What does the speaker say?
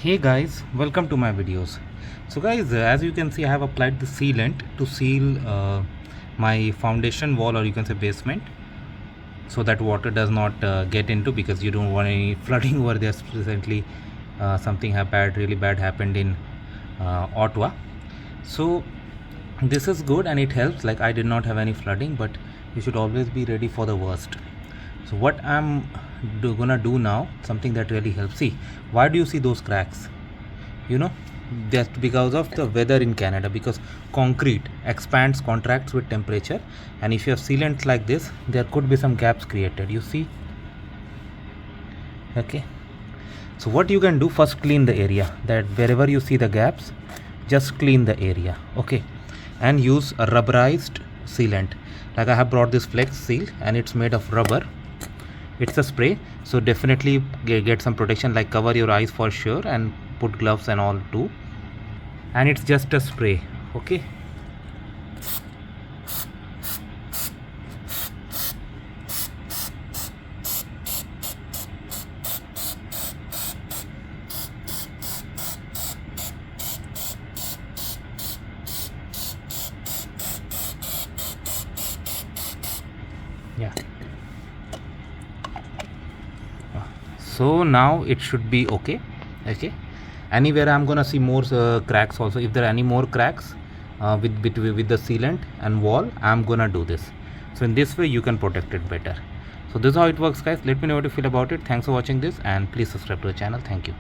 Hey guys, welcome to my videos. So guys, as you can see, I have applied the sealant to seal my foundation wall, or you can say basement, so that water does not get into, because you don't want any flooding over there. Recently something really bad happened in Ottawa. So this is good and it helps. Like, I did not have any flooding, but you should always be ready for the worst. So what I'm gonna do now, something that really helps. See, why do you see those cracks? You know, that's because of the weather in Canada, because concrete expands, contracts with temperature, and if you have sealants like this, there could be some gaps created, you see. Okay, so what you can do, first clean the area, that wherever you see the gaps, just clean the area. Okay, and use a rubberized sealant. Like, I have brought this flex seal and it's made of rubber. It's a spray, so definitely get some protection, like cover your eyes for sure and put gloves and all too. And it's just a spray. Okay, yeah. So now it should be okay. Okay, anywhere I'm gonna see more cracks also. If there are any more cracks with the sealant and wall, I'm gonna do this. So in this way you can protect it better. So this is how it works, guys. Let me know what you feel about it. Thanks for watching this, and please subscribe to the channel. Thank you.